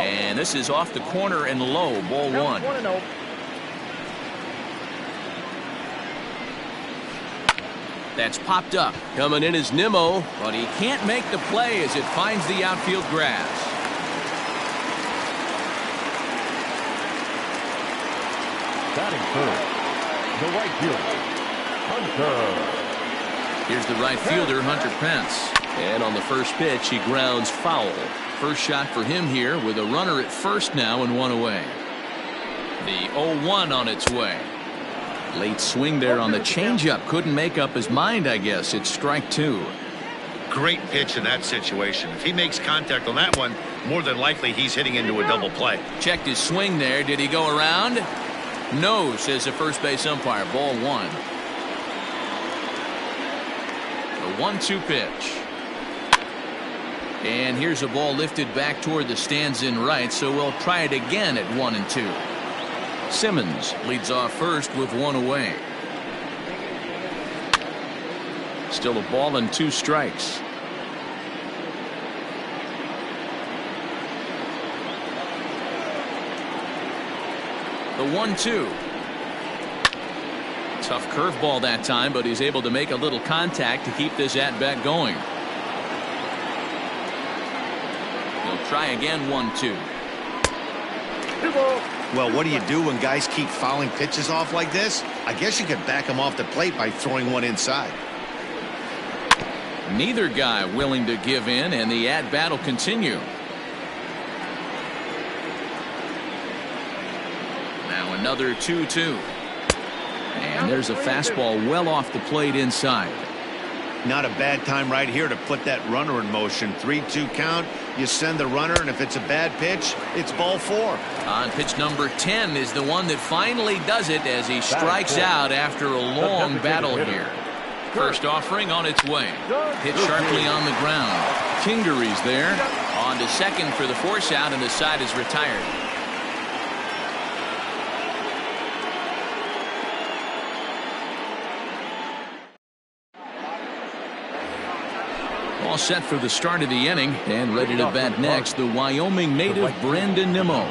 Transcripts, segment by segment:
And this is off the corner and low, ball one. 1-0. That's popped up. Coming in is Nimmo, but he can't make the play as it finds the outfield grass. Batting first, the right fielder, Hunter. Here's the right fielder, Hunter Pence. And on the first pitch, he grounds foul. First shot for him here with a runner at first now and one away. The 0-1 on its way. Late swing there on the changeup. Couldn't make up his mind, I guess. It's strike two. Great pitch in that situation. If he makes contact on that one, more than likely he's hitting into a double play. Checked his swing there. Did he go around? No, says the first base umpire. Ball one. The 1-2 pitch. And here's a ball lifted back toward the stands in right, so we'll try it again at 1-2. Simmons leads off first with one away. Still a ball and 2 strikes. The 1-2. Tough curveball that time, but he's able to make a little contact to keep this at-bat going. He'll try again, 1-2. Well, what do you do when guys keep fouling pitches off like this? I guess you could back them off the plate by throwing one inside. Neither guy willing to give in, and the at-bat will continue. Now another 2-2. And there's a fastball well off the plate inside. Not a bad time right here to put that runner in motion. 3-2 count. You send the runner, and if it's a bad pitch, it's ball 4. On pitch number 10 is the one that finally does it as he strikes out after a long battle here. First offering on its way. Hit sharply on the ground. Kingery's there. On to second for the force out, and the side is retired. All set for the start of the inning, and ready to bat next, the Wyoming native Brandon Nimmo.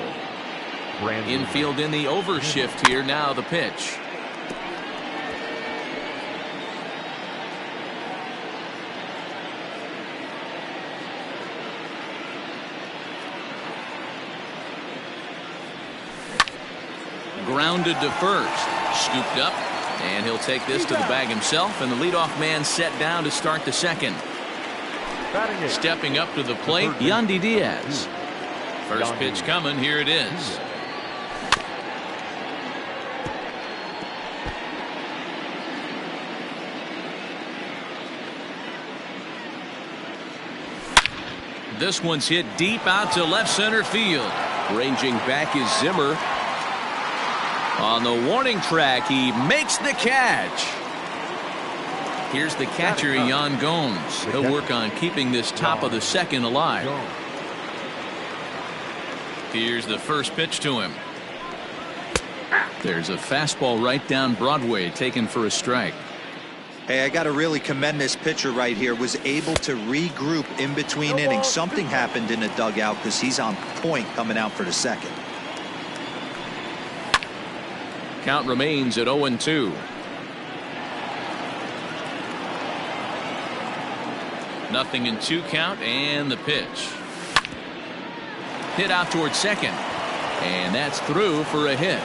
Infield in the overshift here. Now the pitch. Grounded to first. Scooped up, and he'll take this to the bag himself, and the leadoff man set down to start the second. Stepping up to the plate, Yandy Diaz. First pitch coming. Here it is. This one's hit deep out to left center field. Ranging back is Zimmer. On the warning track, he makes the catch. Here's the catcher, Yan Gomes. He'll work on keeping this top of the second alive. Here's the first pitch to him. There's a fastball right down Broadway, taken for a strike. Hey, I got to really commend this pitcher right here. Was able to regroup in between innings. Something happened in the dugout because he's on point coming out for the second. Count remains at 0-2. Nothing in 2 count, and the pitch. Hit out towards second, and that's through for a hit.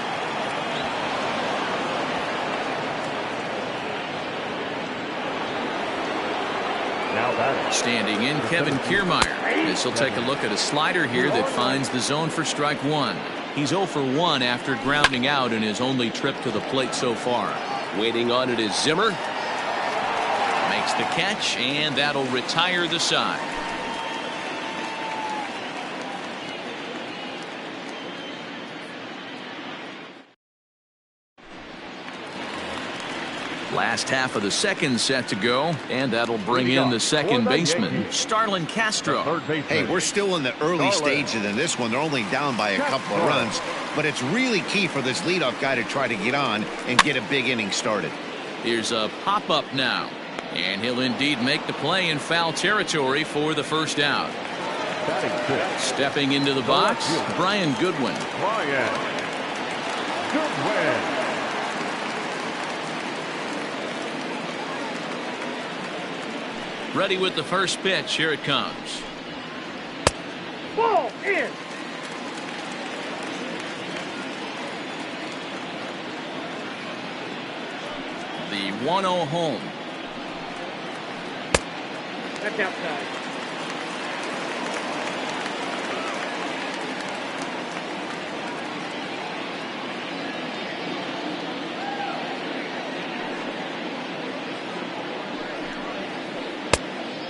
Standing in, Kevin Kiermaier. This will take a look at a slider here that finds the zone for strike one. He's 0 for 1 after grounding out in his only trip to the plate so far. Waiting on it is Zimmer. Makes the catch, and that'll retire the side. Last half of the second set to go, and that'll bring in the second baseman, Starlin Castro. Hey, we're still in the early stages in this one. They're only down by a couple of runs, but it's really key for this leadoff guy to try to get on and get a big inning started. Here's a pop-up now, and he'll indeed make the play in foul territory for the first out. Batting fifth. Stepping into the box, Brian Goodwin. Brian Goodwin. Ready with the first pitch. Here it comes. Ball in. The 1-0 home. That's outside.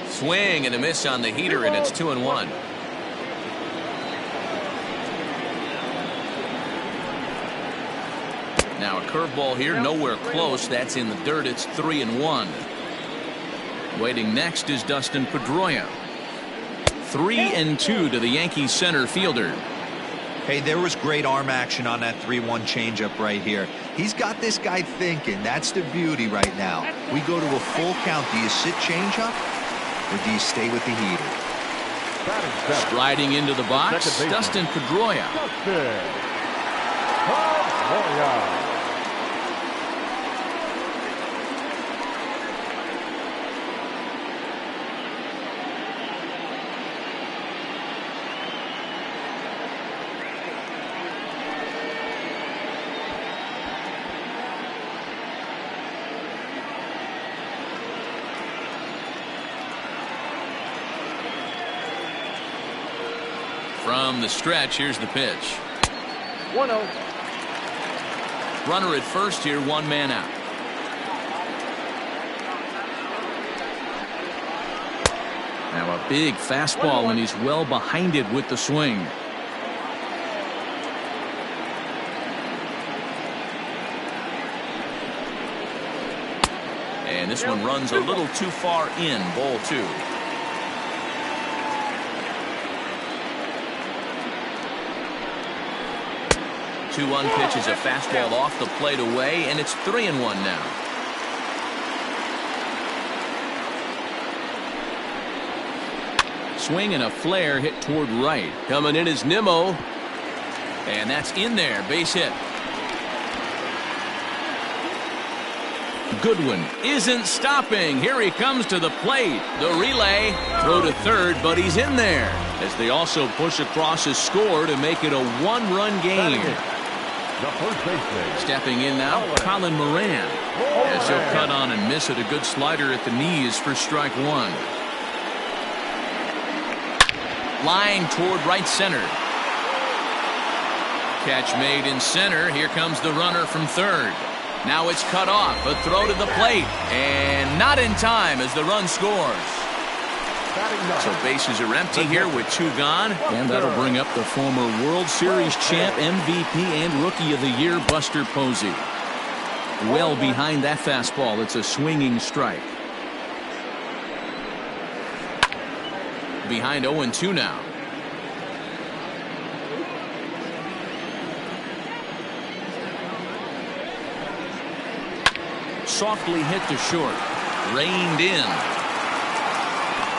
Swing and a miss on the heater, and it's 2-1. Now a curveball here, nowhere close. That's in the dirt. It's 3-1. Waiting next is Dustin Pedroia. 3-2 to the Yankees center fielder. Hey, there was great arm action on that 3-1 changeup right here. He's got this guy thinking. That's the beauty right now. We go to a full count. Do you sit changeup or do you stay with the heater? Striding into the box, Dustin Pedroia. From the stretch, here's the pitch. 1-0. Runner at first here, one man out. Now a big fastball, and he's well behind it with the swing. And this one runs a little too far in, ball 2. 2-1 pitch is a fastball off the plate away, and it's 3-1 now. Swing and a flare hit toward right. Coming in is Nimmo, and that's in there. Base hit. Goodwin isn't stopping. Here he comes to the plate. The relay, throw to third, but he's in there as they also push across his score to make it a 1-run game. Stepping in now, Colin Moran, as he'll cut on and miss it. A good slider at the knees for strike 1. Line toward right center. Catch made in center. Here comes the runner from third. Now it's cut off. A throw to the plate, and not in time as the run scores. So bases are empty here with 2 gone, and that'll bring up the former World Series champ, MVP, and Rookie of the Year, Buster Posey. Well behind that fastball. It's a swinging strike. Behind 0-2 now. Softly hit to short. Reined in.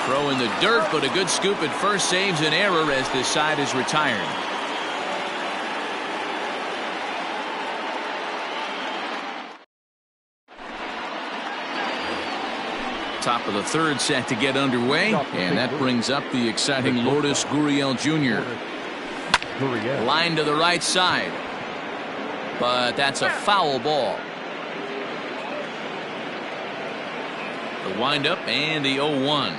Throw in the dirt, but a good scoop at first saves an error as this side is retired. Top of the third set to get underway, and that brings up the exciting Lourdes Gurriel Jr. Line to the right side, but that's a foul ball. The windup and the 0-1.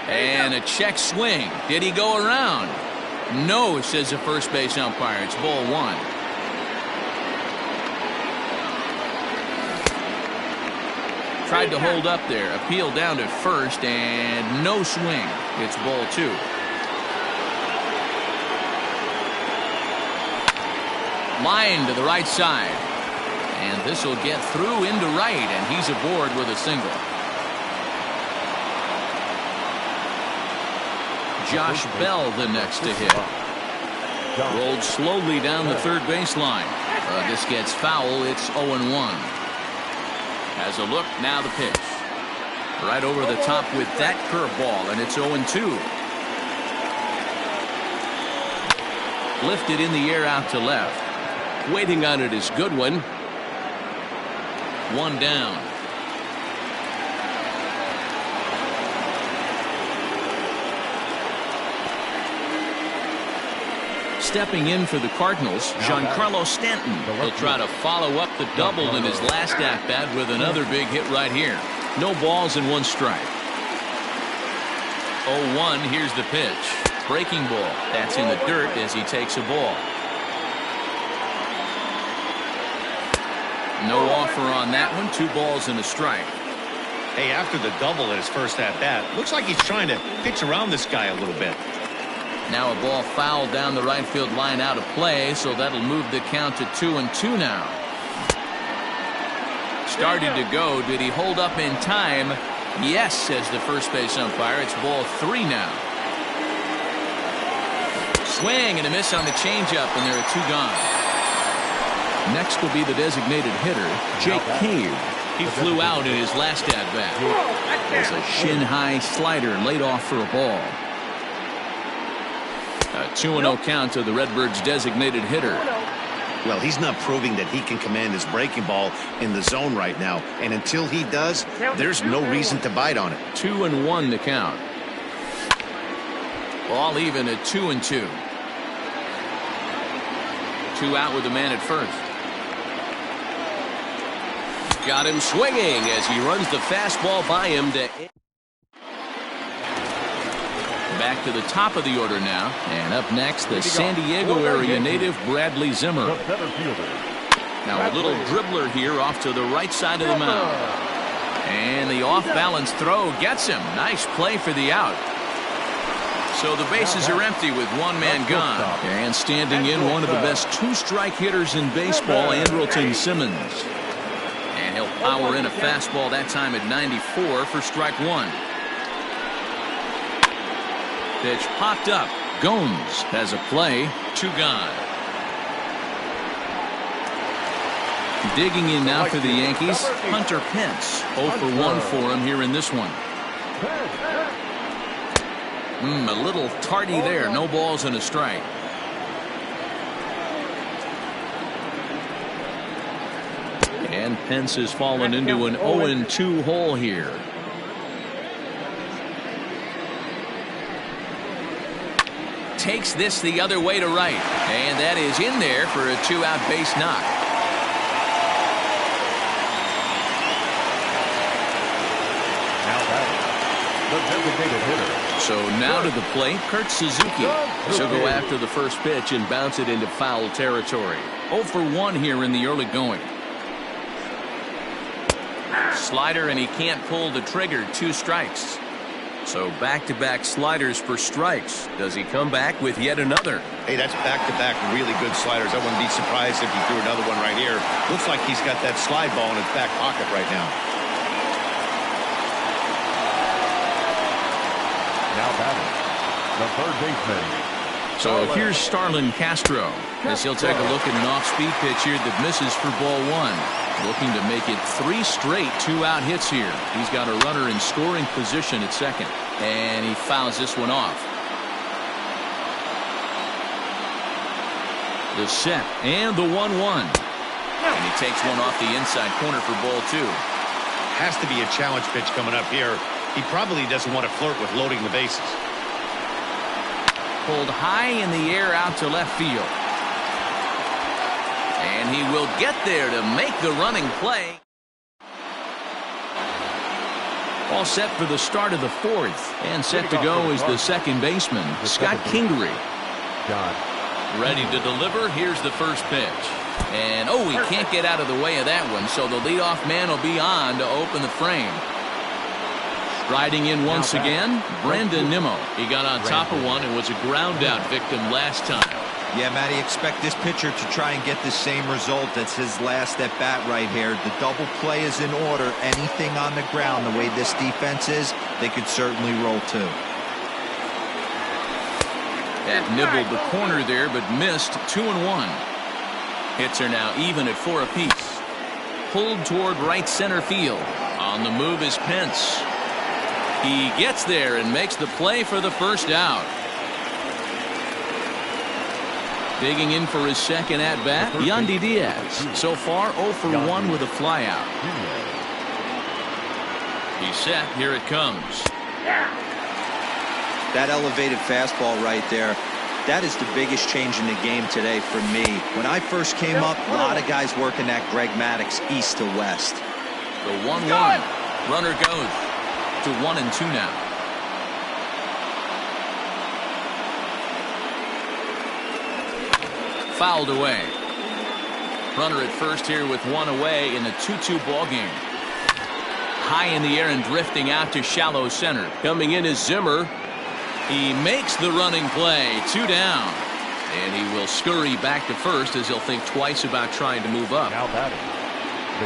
And a check swing. Did he go around? No, says the first base umpire. It's ball 1. Tried to hold up there. Appeal down to first, and no swing. It's ball 2. Line to the right side. And this will get through into right, and he's aboard with a single. Josh Bell the next to hit. Rolled slowly down the third baseline. This gets foul. It's 0-1. Has a look. Now the pitch. Right over the top with that curveball, and it's 0-2. Lifted in the air out to left. Waiting on it is Goodwin. One down. Stepping in for the Cardinals, Giancarlo Stanton. He'll try to follow up the double in his last at-bat with another big hit right here. No balls and one strike. 0-1. Here's the pitch. Breaking ball. That's in the dirt as he takes a ball. No offer on that one. 2 balls and a strike. Hey, after the double at his first at-bat, looks like he's trying to pitch around this guy a little bit. Now a ball fouled down the right field line out of play, so that'll move the count to 2-2 now. Started to go. Did he hold up in time? Yes, says the first base umpire. It's ball 3 now. Swing and a miss on the changeup, and there are 2 gone. Next will be the designated hitter, Jake Cave. He flew out in his last at-bat. There's a shin-high slider laid off for a ball. A 2-0 count to the Redbirds' designated hitter. Well, he's not proving that he can command his breaking ball in the zone right now. And until he does, there's no reason to bite on it. 2-1 to count. Ball even at 2-2. 2 out with the man at first. Got him swinging as he runs the fastball by him to... Back to the top of the order now. And up next, the San Diego area native Bradley Zimmer. Now a little dribbler here off to the right side of the mound. And the off-balance throw gets him. Nice play for the out. So the bases are empty with 1 man gone. And standing in, one of the best 2-strike hitters in baseball, Andrelton Simmons. And he'll power in a fastball that time at 94 for strike 1. Pitch popped up. Gomes has a play. 2 gone. Digging in now for the Yankees, Hunter Pence. 0 for 1 for him here in this one. A little tardy there. No balls and a strike. And Pence has fallen into an 0-2 hole here. Takes this the other way to right. And that is in there for a 2-out base knock. The designated hitter. So now to the plate, Kurt Suzuki. She'll go after the first pitch and bounce it into foul territory. 0 for 1 here in the early going. Slider, and he can't pull the trigger. 2 strikes. So back-to-back sliders for strikes. Does he come back with yet another? Hey, that's back-to-back really good sliders. I wouldn't be surprised if he threw another one right here. Looks like he's got that slide ball in his back pocket right now. Now batting, the third baseman. So here's Starlin Castro, as he'll take a look at an off-speed pitch here that misses for ball 1. Looking to make it 3 straight 2-out hits here. He's got a runner in scoring position at second, and he fouls this one off. The set and the 1-1, and he takes one off the inside corner for ball 2. Has to be a challenge pitch coming up here. He probably doesn't want to flirt with loading the bases. Pulled high in the air out to left field. And he will get there to make the running play. All set for the start of the 4th. And set to go is the second baseman, Scott Kingery. Ready to deliver. Here's the first pitch. And, oh, he can't get out of the way of that one. So the leadoff man will be on to open the frame. Riding in once again, Brandon Nimmo. He got on top of one and was a ground-out victim last time. Yeah, Matty, expect this pitcher to try and get the same result as his last at-bat right here. The double play is in order. Anything on the ground, the way this defense is, they could certainly roll too. That nibbled the corner there, but missed. 2-1. Hits are now even at 4 apiece. Pulled toward right center field. On the move is Pence. He gets there and makes the play for the first out. Digging in for his second at-bat, Yandy Diaz. So far 0 for 1 with a flyout. He's set. Here it comes. That elevated fastball right there, that is the biggest change in the game today for me. When I first came up, a lot of guys working that Greg Maddux east to west. The 1-1. Runner goes to 1-2 now. Fouled away. Runner at first here with 1 away in the 2-2 ball game. High in the air and drifting out to shallow center. Coming in is Zimmer. He makes the running play. 2 down. And he will scurry back to first as he'll think twice about trying to move up. Now batting.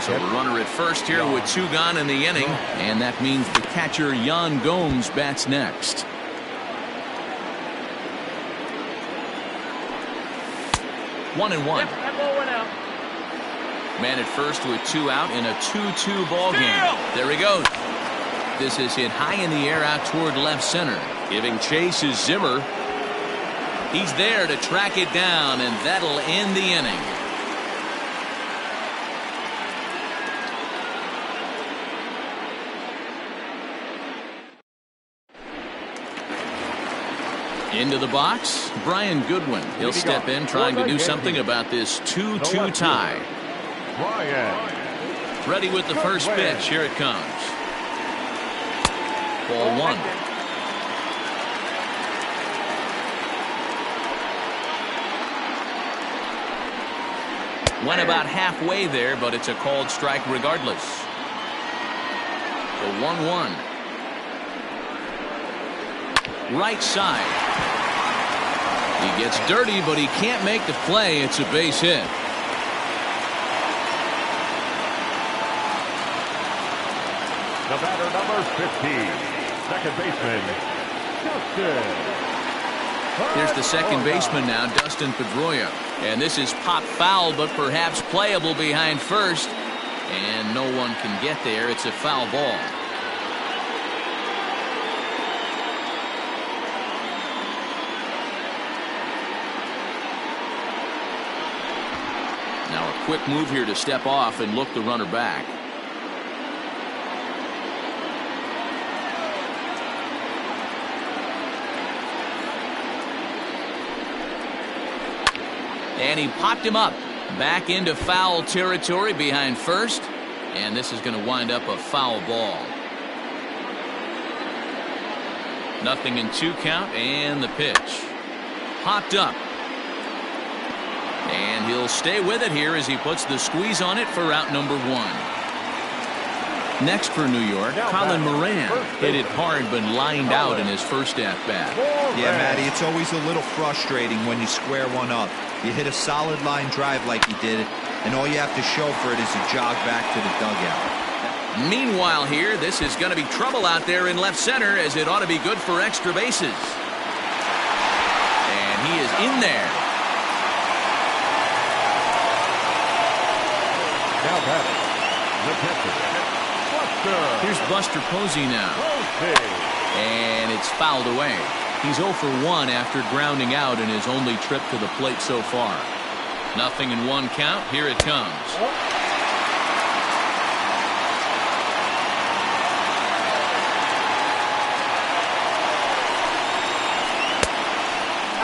So a runner at first here with 2 gone in the inning. And that means the catcher Yan Gomes bats next. One and one. That ball went out. Man at first with 2 out in a 2-2 ball game. There he goes. This is hit high in the air out toward left center. Giving chase is Zimmer. He's there to track it down, and that'll end the inning. Into the box, Brian Goodwin. He'll step in trying to do something about this 2-2 tie. Ready with the first pitch. Here it comes. Ball 1. Went about halfway there, but it's a called strike regardless. The 1-1. Right side. He gets dirty, but he can't make the play. It's a base hit. The batter, number 15, second baseman, Dustin. Here's the second baseman now, Dustin Pedroia. And this is pop foul, but perhaps playable behind first. And no one can get there. It's a foul ball. Now a quick move here to step off and look the runner back. And he popped him up back into foul territory behind first. And this is going to wind up a foul ball. Nothing in 2 count, and the pitch. Popped up. And he'll stay with it here as he puts the squeeze on it for out number 1. Next for New York, Colin Moran hit it hard but lined out in his first at-bat. Yeah, Matty, it's always a little frustrating when you square one up. You hit a solid line drive like he did, and all you have to show for it is a jog back to the dugout. Meanwhile here, this is going to be trouble out there in left center, as it ought to be good for extra bases. And he is in there. Now batting, the pitcher, Buster. Here's Buster Posey now. And it's fouled away. He's 0 for 1 after grounding out in his only trip to the plate so far. Nothing in 1 count. Here it comes.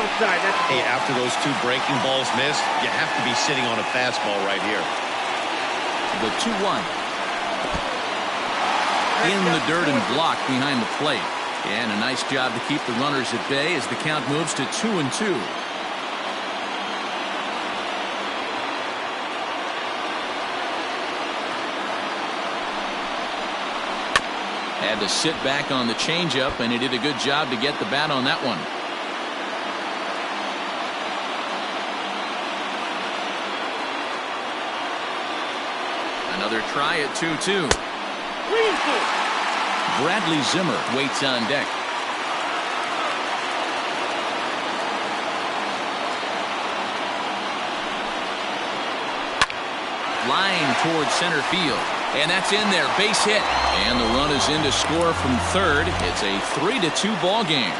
Outside. That's Hey, after those 2 breaking balls missed, you have to be sitting on a fastball right here. The 2-1. In the dirt and blocked behind the plate. And a nice job to keep the runners at bay as the count moves to 2-2. Had to sit back on the changeup, and he did a good job to get the bat on that one. Another try at 2-2. Bradley Zimmer waits on deck. Line towards center field. And that's in there. Base hit. And the run is in to score from third. It's a 3-2 ball game.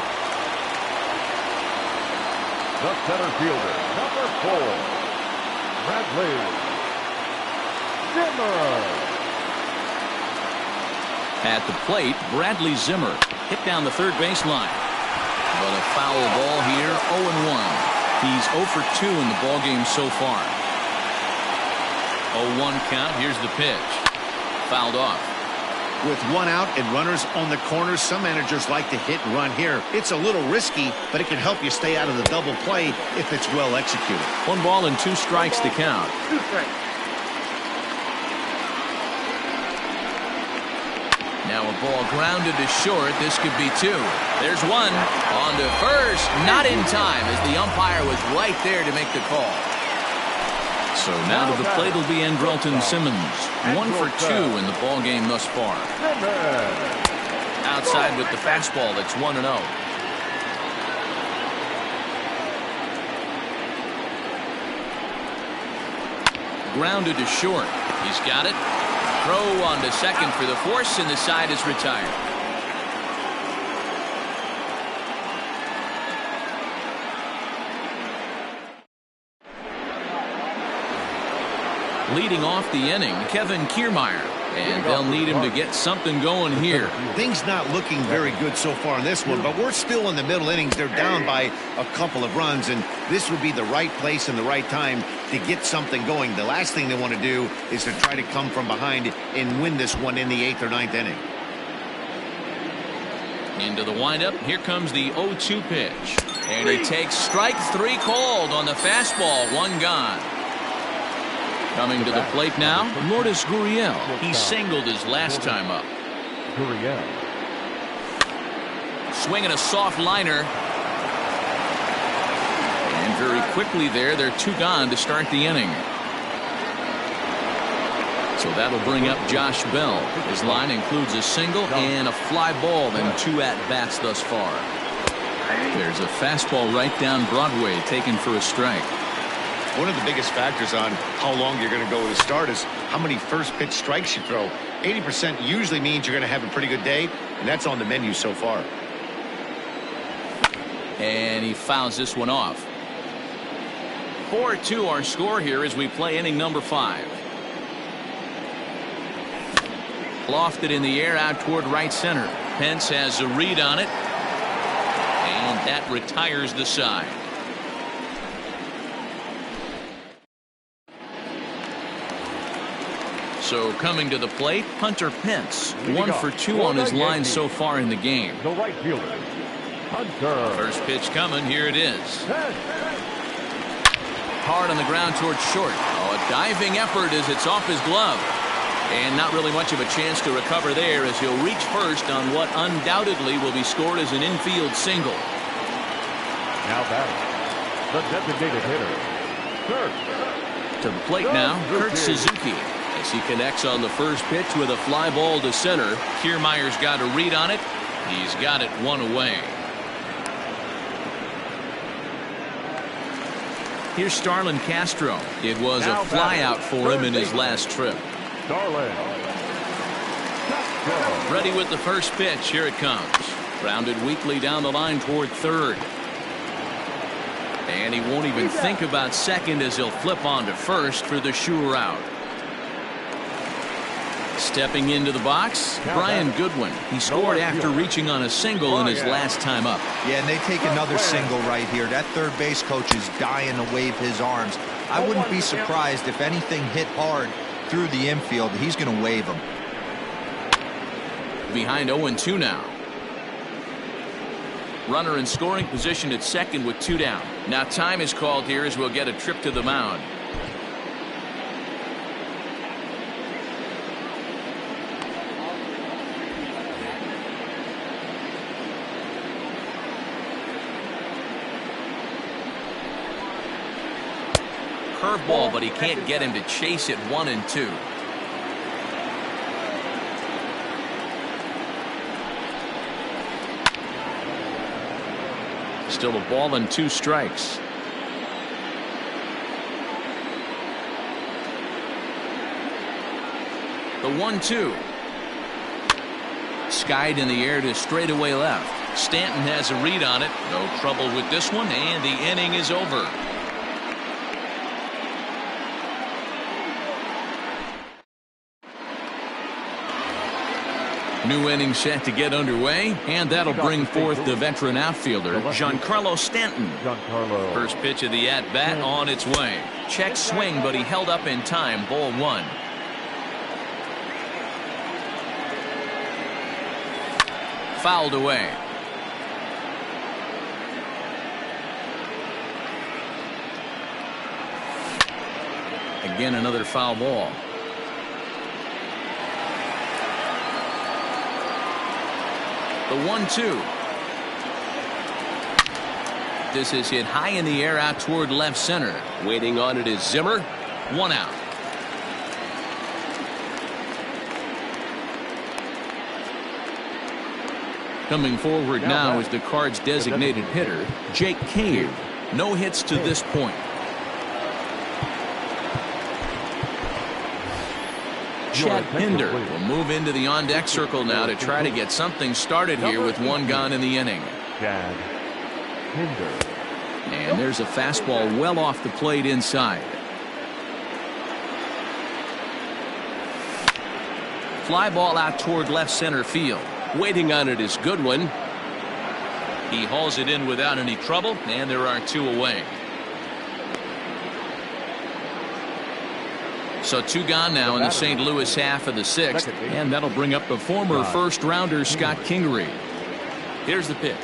The center fielder, number 4, Bradley Zimmer. At the plate, Bradley Zimmer hit down the third baseline. But a foul ball here, 0-1. He's 0 for 2 in the ball game so far. 0-1 count. Here's the pitch. Fouled off. With one out and runners on the corners, some managers like to hit and run here. It's a little risky, but it can help you stay out of the double play if it's well executed. 1 ball and 2 strikes to count. 2 strikes. Now a ball grounded to short. This could be 2. There's 1. On to first. Not in time as the umpire was right there to make the call. So now to the plate will be Andrelton Simmons. 1 for 2 in the ball game thus far. Outside with the fastball. That's 1-0. Grounded to short. He's got it. Throw on to second for the force, and the side is retired. Leading off the inning, Kevin Kiermaier. And they'll need him to get something going here. Things not looking very good so far in this one, but we're still in the middle innings. They're down by a couple of runs, and this would be the right place and the right time to get something going. The last thing they want to do is to try to come from behind and win this one in the 8th or 9th inning. Into the windup. Here comes the 0-2 pitch. And he takes strike 3 called on the fastball. 1 gone. Coming to the plate now, Lourdes Gurriel. He singled his last time up. Gurriel. Swinging a soft liner. And very quickly there, they're 2 gone to start the inning. So that'll bring up Josh Bell. His line includes a single and a fly ball and 2 at-bats thus far. There's a fastball right down Broadway taken for a strike. One of the biggest factors on how long you're going to go with a start is how many first pitch strikes you throw. 80% usually means you're going to have a pretty good day, and that's on the menu so far. And he fouls this one off. 4-2 our score here as we play inning number 5. Lofted in the air out toward right center. Pence has a read on it. And that retires the side. So coming to the plate, Hunter Pence. 1 for 2 on his line so far in the game. The right fielder, Hunter. First pitch coming. Here it is. Hard on the ground towards short. Oh, a diving effort as it's off his glove. And not really much of a chance to recover there as he'll reach first on what undoubtedly will be scored as an infield single. Now batting, the designated hitter, Kurt. To the plate now, Kurt Suzuki. As he connects on the first pitch with a fly ball to center. Kiermaier's got a read on it. He's got it 1 away. Here's Starlin Castro. It was a fly out for him in his last trip. Starlin. Ready with the first pitch. Here it comes. Grounded weakly down the line toward third. And he won't even think about second as he'll flip on to first for the sure out. Stepping into the box, Brian Goodwin. He scored after reaching on a single in his last time up. Yeah, and they take another single right here. That third base coach is dying to wave his arms. I wouldn't be surprised if anything hit hard through the infield. He's going to wave them. Behind 0-2 now. Runner in scoring position at second with 2 down. Now time is called here as we'll get a trip to the mound. Curveball, but he can't get him to chase it 1-2. Still a ball and 2 strikes. The 1-2. Skied in the air to straightaway left. Stanton has a read on it. No trouble with this one, and the inning is over. New inning set to get underway, and that'll bring forth the veteran outfielder, Giancarlo Stanton. First pitch of the at-bat on its way. Check swing, but he held up in time. Ball 1. Fouled away. Again, another foul ball. The 1-2. This is hit high in the air out toward left center. Waiting on it is Zimmer. 1 out. Coming forward now is the Cards' designated hitter, Jake Cave. No hits to this point. Chad Pinder will move into the on-deck circle now to try to get something started here with 1 gone in the inning. And there's a fastball well off the plate inside. Fly ball out toward left center field. Waiting on it is Goodwin. He hauls it in without any trouble, and there are 2 away. So 2 gone now in the St. Louis half of the 6th, and that'll bring up the former first-rounder Scott Kingery. Here's the pitch.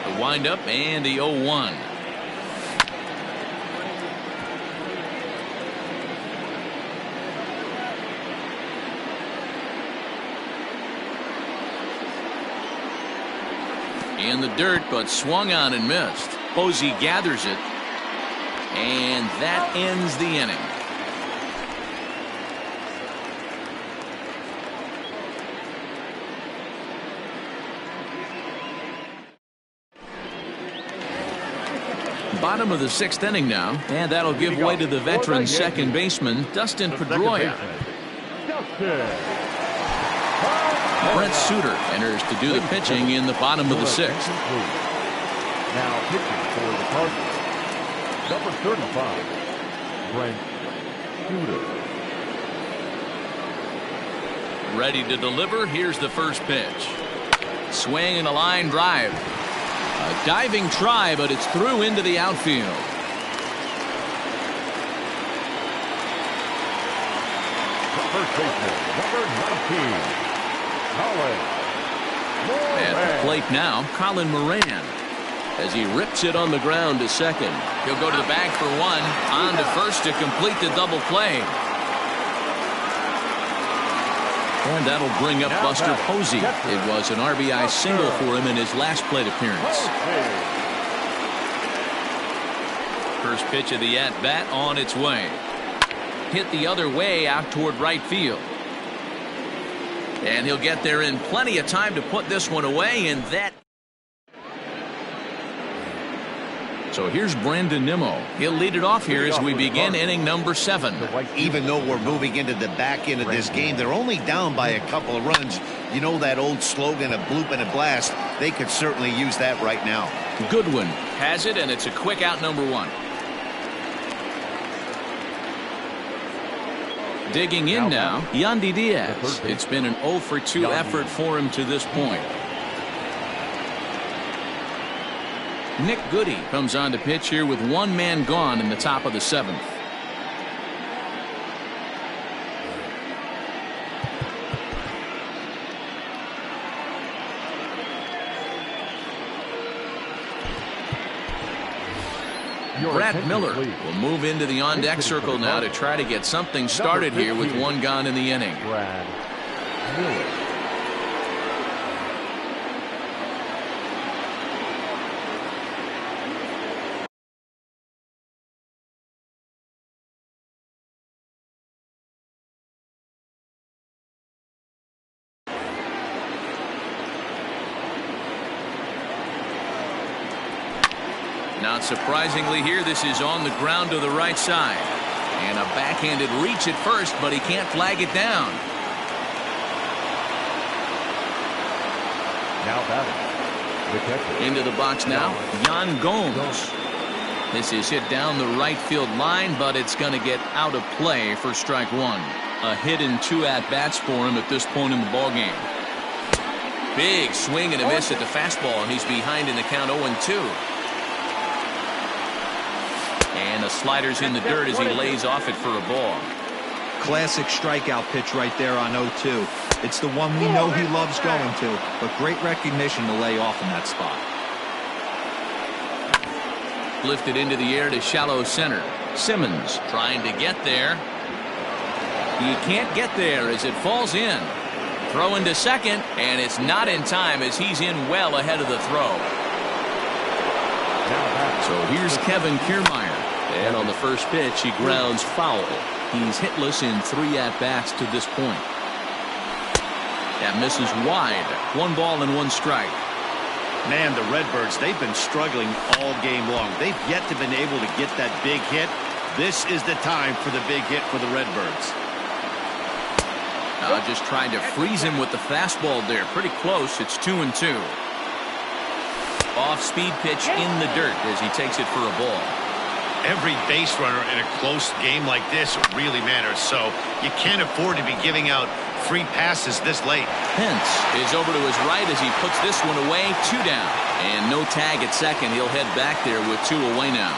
The windup and the 0-1. In the dirt, but swung on and missed. Posey gathers it, and that ends the inning. Bottom of the 6th inning now, and that'll give way to the veteran second baseman, Dustin Pedroia. Brent Suter enters to do the pitching in the bottom of the 6th. Now pitching for the Cardinals, number 35, Brent Suter. Ready to deliver. Here's the first pitch. Swing and a line drive. A diving try, but it's through into the outfield. The first baseman, number 19. At the plate now, Colin Moran, as he rips it on the ground to second. He'll go to the bag for 1, on to first to complete the double play. And that'll bring up Buster Posey. It was an RBI single for him in his last plate appearance. First pitch of the at-bat on its way. Hit the other way out toward right field. And he'll get there in plenty of time to put this one away, and that. So here's Brandon Nimmo. He'll lead it off here as we begin inning number 7. Even though we're moving into the back end of this game, they're only down by a couple of runs. You know that old slogan of bloop and a blast? They could certainly use that right now. Goodwin has it, and it's a quick out, number 1. Digging in now, Yandy Diaz. It's been an 0 for 2 effort for him to this point. Nick Goody comes on the pitch here with 1 man gone in the top of the 7th. Brad Miller will move into the on-deck circle now to try to get something started here with 1 gone in the inning. Brad Miller. Not surprisingly here, this is on the ground to the right side. And a backhanded reach at first, but he can't flag it down. Now batting, the catcher. Into the box now, Yan Gomes. This is hit down the right field line, but it's going to get out of play for strike one. A hit and 2 at-bats for him at this point in the ballgame. Big swing and a miss at the fastball, and he's behind in the count 0-2. And the slider's in the dirt as he lays off it for a ball. Classic strikeout pitch right there on 0-2. It's the one we know he loves going to, but great recognition to lay off in that spot. Lifted into the air to shallow center. Simmons trying to get there. He can't get there as it falls in. Throw into second, and it's not in time as he's in well ahead of the throw. So here's Kevin Kiermaier. And on the first pitch, he grounds foul. He's hitless in 3 at-bats to this point. That misses wide. 1 ball and 1 strike. Man, the Redbirds, they've been struggling all game long. They've yet to been able to get that big hit. This is the time for the big hit for the Redbirds. Just trying to freeze him with the fastball there. Pretty close. It's 2-2. Off-speed pitch in the dirt as he takes it for a ball. Every base runner in a close game like this really matters, so you can't afford to be giving out free passes this late. Pence is over to his right as he puts this one away. 2 down. And no tag at second. He'll head back there with 2 away now.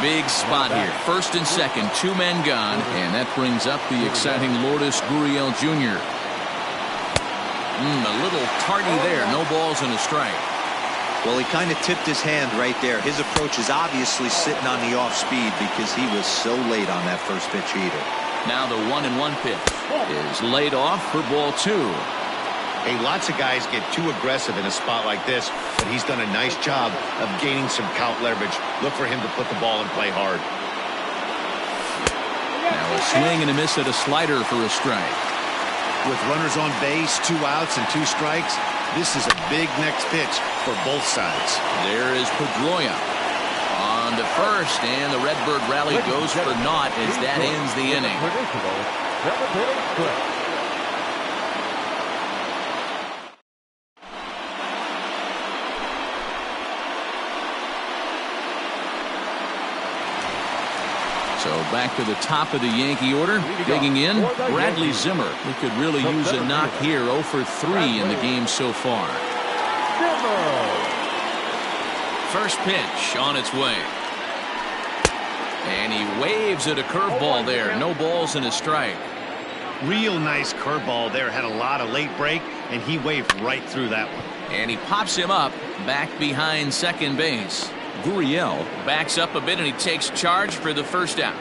Big spot here. First and second. 2 men gone. And that brings up the exciting Lourdes Gurriel Jr. A little tardy there. No balls and a strike. Well, he kind of tipped his hand right there. His approach is obviously sitting on the off speed because he was so late on that first pitch either. Now the 1-1 pitch is laid off for ball 2. Hey, lots of guys get too aggressive in a spot like this, but he's done a nice job of gaining some count leverage. Look for him to put the ball and play hard. Now a swing and a miss at a slider for a strike. With runners on base, 2 outs and 2 strikes, this is a big next pitch for both sides. There is Pedroia on to first, and the Redbird rally goes for naught as that ends the inning. So back to the top of the Yankee order. Digging in, Bradley Zimmer. He could really use a knock here. 0 for 3 in the game so far. First pitch on its way. And he waves at a curveball there. No balls and a strike. Real nice curveball there. Had a lot of late break, and he waved right through that one. And he pops him up back behind second base. Gurriel backs up a bit and he takes charge for the first out.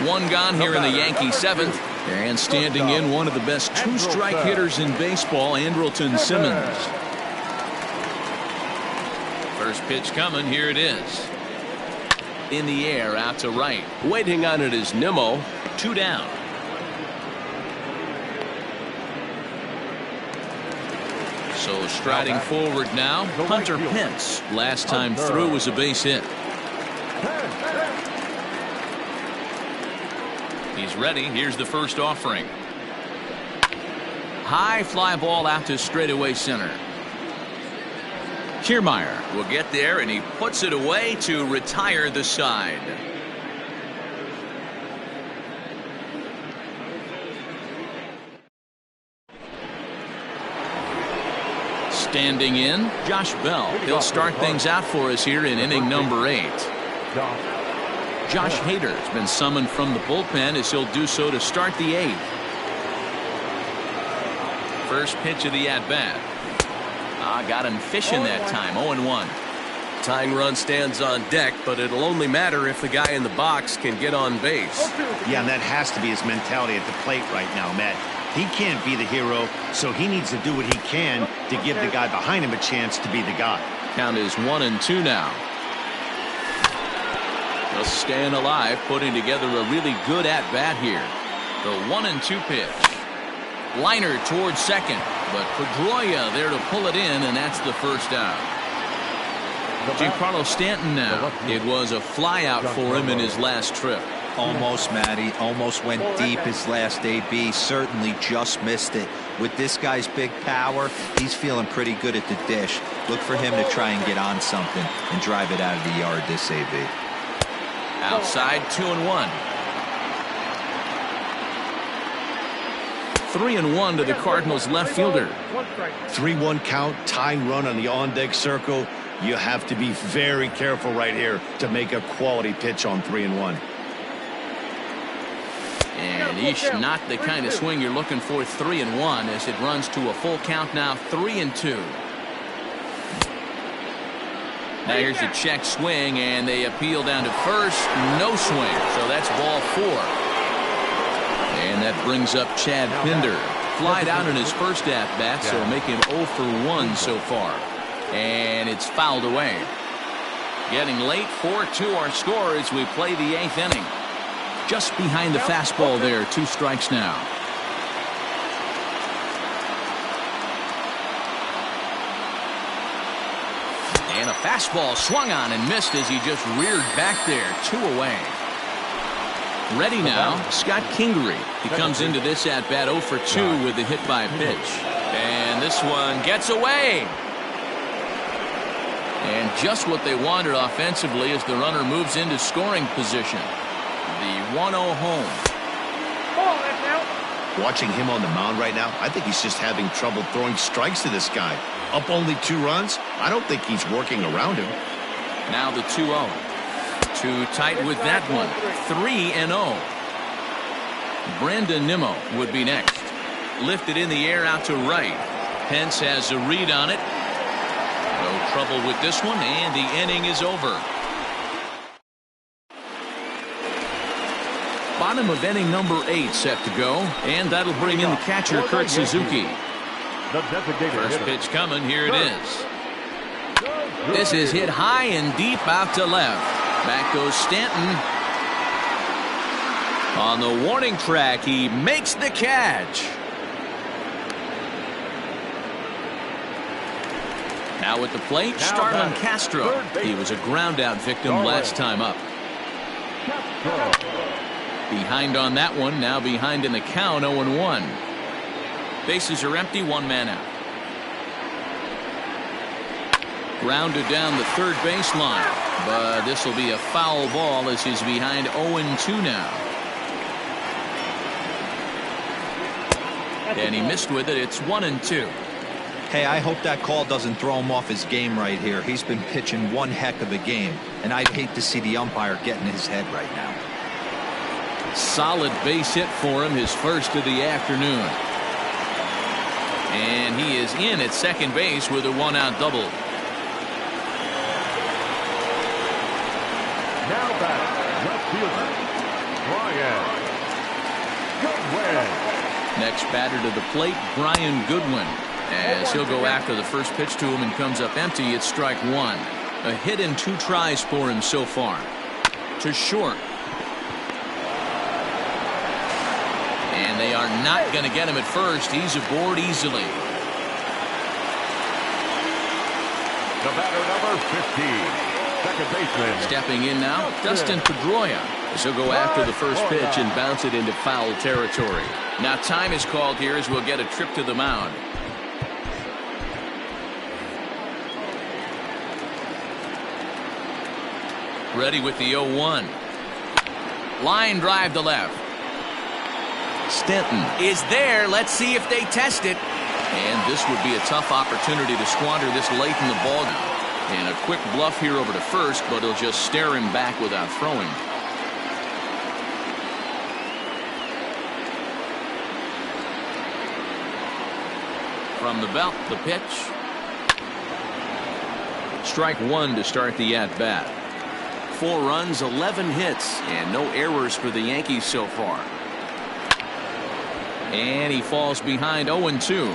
1 gone here in the Yankee 7th. And standing in, one of the best 2-strike hitters in baseball, Andrelton Simmons. First pitch coming. Here it is. In the air out to right. Waiting on it is Nimmo. 2 down. So striding forward now, Hunter Pence. Last time through was a base hit. He's ready. Here's the first offering. High fly ball out to straightaway center. Kiermaier will get there, and he puts it away to retire the side. Standing in, Josh Bell. He'll start things out for us here in inning number 8. Josh Hader has been summoned from the bullpen as he'll do so to start the 8th. First pitch of the at-bat. Got him fishing that time. 0-1. Tying run stands on deck, but it'll only matter if the guy in the box can get on base. Yeah, and that has to be his mentality at the plate right now, Matt. He can't be the hero, so he needs to do what he can to give the guy behind him a chance to be the guy. Count is 1-2 now. Just staying alive, putting together a really good at-bat here. The 1-2 pitch. Liner towards second, but Pedroia there to pull it in, and that's the first out. Giancarlo Stanton now. It was a flyout for him in his last trip. Almost, Matty. Almost went deep his last AB. Certainly just missed it. With this guy's big power, he's feeling pretty good at the dish. Look for him to try and get on something and drive it out of the yard this AB. Outside, 2-1. 3-1 to the Cardinals left fielder. 3-1 count, tying run on the on-deck circle. You have to be very careful right here to make a quality pitch on 3-1. And not the kind of swing you're looking for. 3-1 as it runs to a full count now. 3-2. Now here's a check swing, and they appeal down to first. No swing, so that's ball 4. And that brings up Chad Pinder. Flied out in his first at-bat, so make him 0 for 1 so far. And it's fouled away. Getting late, 4-2 our score as we play the 8th inning. Just behind the fastball there, 2 strikes now. And a fastball swung on and missed as he just reared back there. 2 away. Ready now, Scott Kingery. He comes into this at-bat 0 for 2 with the hit by pitch. And this one gets away. And just what they wanted offensively as the runner moves into scoring position. The 1-0 home. Watching him on the mound right now, I think he's just having trouble throwing strikes to this guy. Up only 2 runs. I don't think he's working around him. Now the 2-0. Too tight with that one. 3-0. Brandon Nimmo would be next. Lifted in the air out to right. Pence has a read on it. No trouble with this one, and the inning is over. Bottom of inning number 8 set to go, and that'll bring in the catcher, Kurt Suzuki. First pitch coming, here it is. This is hit high and deep out to left. Back goes Stanton. On the warning track, he makes the catch. Now at the plate, Starlin Castro. He was a ground-out victim last time up. Behind on that one, now behind in the count, 0-1. Bases are empty, 1 man out. Grounded down the third baseline, but this will be a foul ball as he's behind 0-2 now. And he missed with it. It's 1-2. Hey, I hope that call doesn't throw him off his game right here. He's been pitching one heck of a game, and I'd hate to see the umpire get in his head right now. Solid base hit for him, his first of the afternoon. And he is in at second base with a 1-out double. Now back, left fielder, Brian Goodwin. Next batter to the plate, Brian Goodwin. As he'll go after the first pitch to him and comes up empty, it's strike 1. A hit in 2 tries for him so far. To short. And they are not going to get him at first. He's aboard easily. The batter, number 15, second baseman. Stepping in now, Dustin Pedroia. As he'll go after the first pitch and bounce it into foul territory. Now time is called here as we'll get a trip to the mound. Ready with the 0-1. Line drive to left. Stanton is there. Let's see if they test it. And this would be a tough opportunity to squander this late in the ball. And a quick bluff here over to first, but he'll just stare him back without throwing. From the belt, the pitch. Strike 1 to start the at-bat. 4 runs, 11 hits, and no errors for the Yankees so far. And he falls behind 0-2.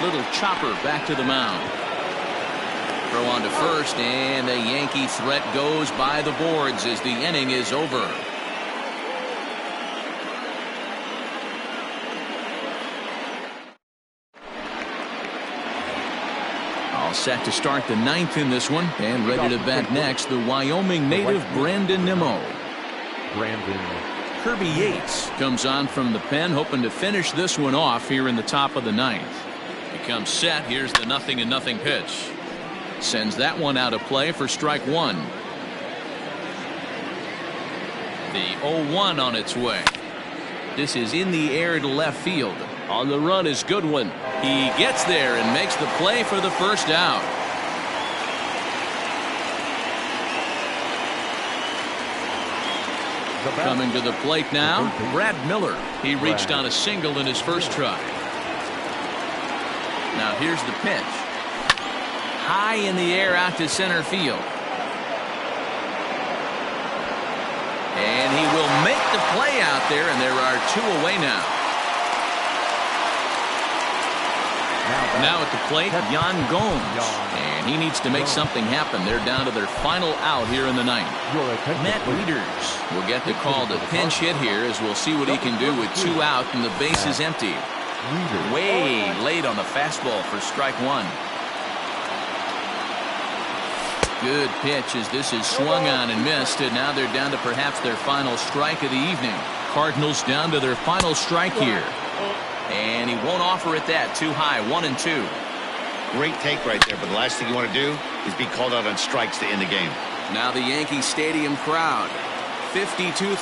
Little chopper back to the mound. Throw on to first, and the Yankee threat goes by the boards as the inning is over. All set to start the 9th in this one, and ready to bat next, the Wyoming native Brandon Nimmo. Kirby Yates comes on from the pen, hoping to finish this one off here in the top of the 9th. He comes set. Here's the 0-0 pitch. Sends that one out of play for strike one. The 0-1 on its way. This is in the air to left field. On the run is Goodwin. He gets there and makes the play for the first out. Coming to the plate now, Brad Miller. He reached on a single in his first try. Now here's the pitch. High in the air out to center field. And he will make the play out there, and there are two away now. Now at the plate, Yan Gomes. And he needs to make something happen. They're down to their final out here in the 9th. Matt Wieters will get the call to pinch hit here, as we'll see what he can do with 2 out and the base is empty. Way late on the fastball for strike one. Good pitch as this is swung on and missed, and now they're down to perhaps their final strike of the evening. Cardinals down to their final strike here. And he won't offer it that. Too high. 1-2. Great take right there, but the last thing you want to do is be called out on strikes to end the game. Now the Yankee Stadium crowd. 52,000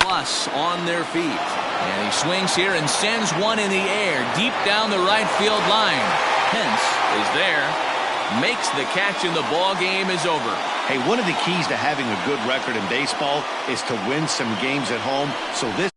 plus on their feet. And he swings here and sends one in the air deep down the right field line. Pence is there. Makes the catch, and the ball game is over. Hey, one of the keys to having a good record in baseball is to win some games at home. So this